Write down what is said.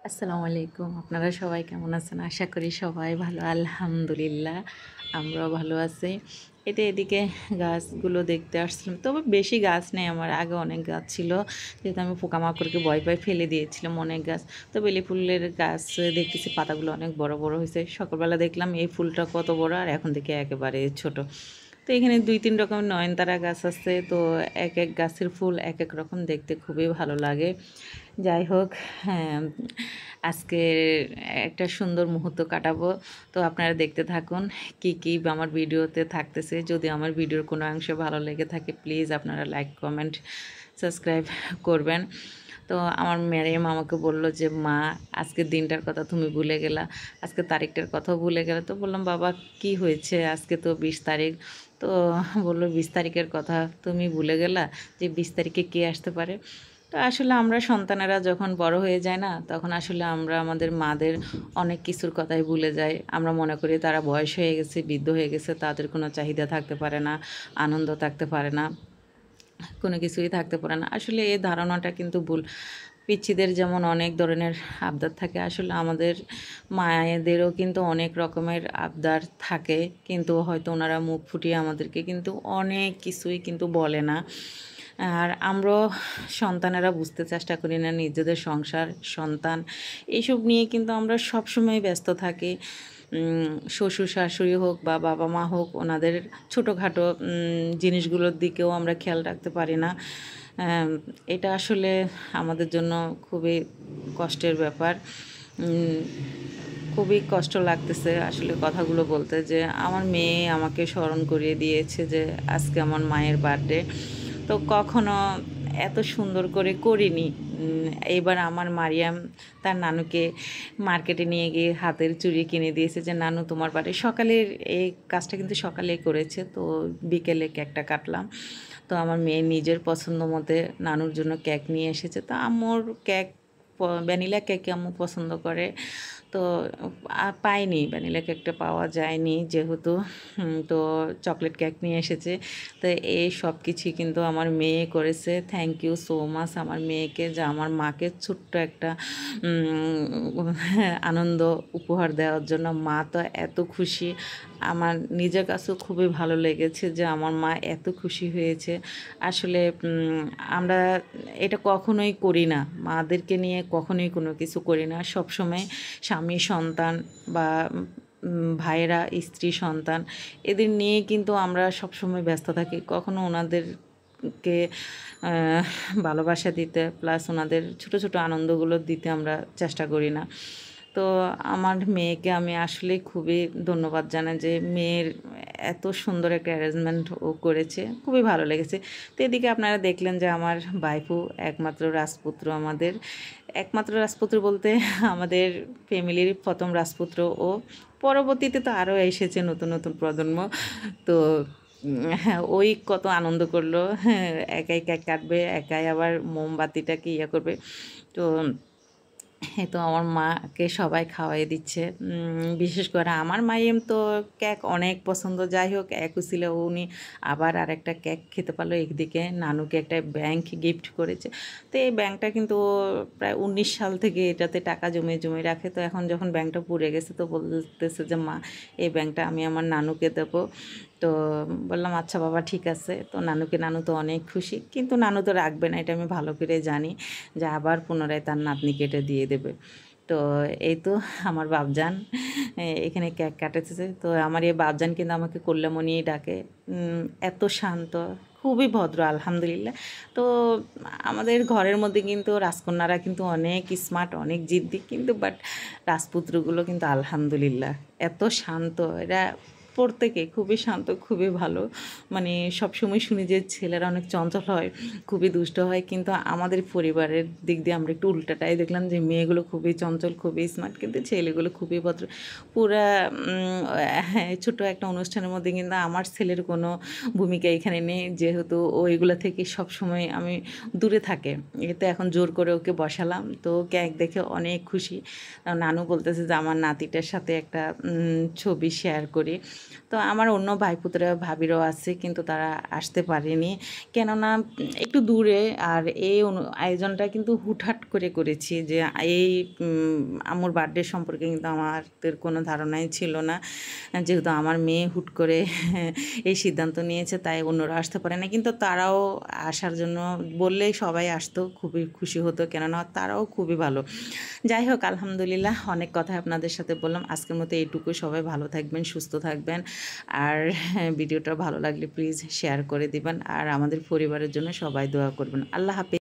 আসসালামু আলাইকুম। আপনারা সবাই কেমন আছেন? আশা করি সবাই ভালো। আলহামদুলিল্লাহ, আমরাও ভালো আছি। এদিকে গাছগুলো দেখতে আসছিলাম। তবে বেশি গাছ নেই আমার। আগে অনেক গাছ ছিল। যেহেতু আমি পোকামাকড়কে ভয় পায় ফেলে দিয়েছিলাম অনেক গাছ। তো বেলি ফুলের গাছ দেখতেছি পাতাগুলো অনেক বড়, বড় হইছে। সকালবেলা দেখলাম এই ফুলটা কত বড় আর এখন দেখি একেবারে ছোট। তো এখানে ২-৩ রকমের নয়নতারা গাছ আছে। তো একেক গাছের ফুল একেক রকম দেখতে খুবই ভালো লাগে। যাই হোক, হ্যাঁ, আজকে একটা সুন্দর মুহূর্ত কাটাবো। তো আপনারা দেখতে থাকুন কি আমার ভিডিওতে থাকতেছে। যদি আমার ভিডিওর কোনো অংশ ভালো লেগে থাকে প্লিজ আপনারা লাইক, কমেন্ট, সাবস্ক্রাইব করবেন। তো আমার ম্যাডাম আমাকে বলল যে, "মা, আজকের দিনটার কথা তুমি ভুলে গেলা। আজকের তারিখটার কথাও ভুলে গেলা।" তো বললাম, "বাবা, কি হয়েছে? আজকে তো ২০ তারিখ।" তো বলল, "২০ তারিখের কথা তুমি ভুলে গেলা যে ২০ তারিখে কে আসতে পারে?" তো আসলে আমরা সন্তানেরা যখন বড় হয়ে যায় না, তখন আসলে আমরা আমাদের মাদের অনেক কিছুর কথাই ভুলে যাই। আমরা মনে করি তারা বয়স হয়ে গেছে, বৃদ্ধ হয়ে গেছে, তাদের কোনো চাহিদা থাকতে পারে না, আনন্দ থাকতে পারে না, কোনো কিছুই থাকতে পারে না। আসলে এই ধারণাটা কিন্তু ভুল। পিচ্চিদের যেমন অনেক ধরনের আবদার থাকে, আসলে আমাদের মায়েদেরও কিন্তু অনেক রকমের আবদার থাকে। কিন্তু হয়তো ওনারা মুখ ফুটিয়ে আমাদেরকে কিন্তু অনেক কিছুই কিন্তু বলে না। আর আমরাও সন্তানেরা বুঝতে চেষ্টা করি না নিজেদের সংসার, সন্তান এইসব নিয়ে কিন্তু আমরা সবসময় ব্যস্ত থাকি। শ্বশুর-শাশুড়ি হোক বা বাবা-মা হোক, ওনাদের ছোটোখাটো জিনিসগুলোর দিকেও আমরা খেয়াল রাখতে পারি না। অ্যাম এটা আসলে আমাদের জন্য খুবই কষ্টের ব্যাপার। উম খুবই কষ্ট লাগতেছে আসলে কথাগুলো বলতে, যে আমার মেয়ে আমাকে স্মরণ করিয়ে দিয়েছে যে আজকে আমার মায়ের বার্থডে। তো কখনো এত সুন্দর করে করিনি। এইবার আমার মারিয়াম তার নানুকে মার্কেটে নিয়ে গিয়ে হাতের চুড়ি কিনে দিয়েছে যে, "নানু, তোমার বার্থডে।" সকালের এই কাজটা কিন্তু সকালেই করেছে। তো বিকেলে কেকটা কাটলাম। তো আমার মেয়ে নিজের পছন্দ মতে নানুর জন্য কেক নিয়ে এসেছে। তো আম্মুর কেক ভ্যানিলা কেকই আম্মু পছন্দ করে। তো পাইনি, ভ্যানিলা কেকটা পাওয়া যায়নি যেহেতু। তো চকলেট কেক নিয়ে এসেছে। তো এই সব কিছুই কিন্তু আমার মেয়ে করেছে। থ্যাংক ইউ সো মাচ আমার মেয়েকে, যে আমার মাকে ছোট্ট একটা আনন্দ উপহার দেওয়ার জন্য। মা তো এত খুশি। আমার নিজের কাছেও খুবই ভালো লেগেছে যে আমার মা এত খুশি হয়েছে। আসলে আমরা এটা কখনোই করি না। মাদেরকে নিয়ে কখনোই কোনো কিছু করি না। সবসময় স্বামী, সন্তান বা ভাইয়েরা, স্ত্রী, সন্তান এদের নিয়ে কিন্তু আমরা সবসময় ব্যস্ত থাকি। কখনো ওনাদেরকে ভালোবাসা দিতে প্লাস ওনাদের ছোট, ছোট আনন্দগুলো দিতে আমরা চেষ্টা করি না। তো আমার মেয়েকে আমি আসলেই খুবই ধন্যবাদ জানাই যে মেয়ের এত সুন্দর একটা অ্যারেঞ্জমেন্ট ও করেছে। খুবই ভালো লেগেছে। তো এদিকে আপনারা দেখলেন যে আমার ভাইপো একমাত্র রাজপুত্র আমাদের। একমাত্র রাজপুত্র বলতে আমাদের ফ্যামিলির ১ম রাজপুত্র ও। পরবর্তীতে তো আরও এসেছে নতুন, নতুন প্রজন্ম। তো হ্যাঁ, ওই কত আনন্দ করলো। হ্যাঁ, একাই কেক কাটবে, একাই আবার মোমবাতিটাকে করবে। তো এই তো আমার মাকে সবাই খাওয়াই দিচ্ছে। বিশেষ করে আমার মাইয়াম তো কেক অনেক পছন্দ। যাই হোক, এক উছিলে উনি আবার আরেকটা কেক খেতে পারলো। একদিকে নানুকে একটা ব্যাংক গিফট করেছে। তো এই ব্যাংকটা কিন্তু ও প্রায় ১৯ সাল থেকে এটাতে টাকা জমিয়ে, জমিয়ে রাখে। তো এখন যখন ব্যাংকটা পুড়ে গেছে তো বলতেছে যে, "মা, এই ব্যাংকটা আমি আমার নানুকে দেবো।" তো বললাম, "আচ্ছা বাবা, ঠিক আছে।" তো নানু তো অনেক খুশি। কিন্তু নানু তো রাখবে না, এটা আমি ভালো করে জানি, যে আবার পুনরায় তার নাতনিকে এটা দিয়ে দেবে। তো এই তো আমার বাপজান এখানে কেক কাটাতেছে। তো আমার এই বাপজান কিন্তু আমাকে কল্যামণিই ডাকে। এত শান্ত, খুবই ভদ্র আলহামদুলিল্লাহ। তো আমাদের ঘরের মধ্যে কিন্তু রাজকন্যারা কিন্তু অনেক স্মার্ট, অনেক জিদ্দি, কিন্তু বাট রাজপুত্রগুলো কিন্তু আলহামদুলিল্লাহ এত শান্ত। এরা প্রত্যেকে খুবই শান্ত, খুবই ভালো। মানে সবসময় শুনি যে ছেলেরা অনেক চঞ্চল হয়, খুবই দুষ্ট হয়। কিন্তু আমাদের পরিবারের দিক দিয়ে আমরা একটু উল্টাটাই দেখলাম, যে মেয়েগুলো খুবই চঞ্চল, খুবই স্মার্ট, কিন্তু ছেলেগুলো খুবই ভদ্র। পুরা হ্যাঁ, ছোটো একটা অনুষ্ঠানের মধ্যে কিন্তু আমার ছেলের কোনো ভূমিকা এখানে নেই, যেহেতু ও এগুলো থেকে সবসময় আমি দূরে থাকে। এতে এখন জোর করে ওকে বসালাম। তো কেক দেখে অনেক খুশি। নানু বলতেছে যে আমার নাতিটার সাথে একটা ছবি শেয়ার করি। তো আমার অন্য ভাইপুতরা ভাবিরাও আছে, কিন্তু তারা আসতে পারেনি, কেননা একটু দূরে। আর এই আয়োজনটা কিন্তু হুটহাট করে করেছি, যে এই আম্মুর বার্থডে সম্পর্কে কিন্তু আমাদের কোনো ধারণাই ছিল না। যেহেতু আমার মেয়ে হুট করে এই সিদ্ধান্ত নিয়েছে, তাই অন্যরা আসতে পারে না, কিন্তু তারাও আসার জন্য বললেই সবাই আসতো, খুবই খুশি হতো, কেননা তারাও খুবই ভালো। যাই হোক, আলহামদুলিল্লাহ, অনেক কথা আপনাদের সাথে বললাম। আজকের মতো এইটুকু। সবাই ভালো থাকবেন, সুস্থ থাকবেন। আর ভিডিওটা ভালো লাগলে প্লিজ শেয়ার করে দিবেন, আর আমাদের পরিবারের জন্য সবাই দোয়া করবেন। আল্লাহ হাফেজ।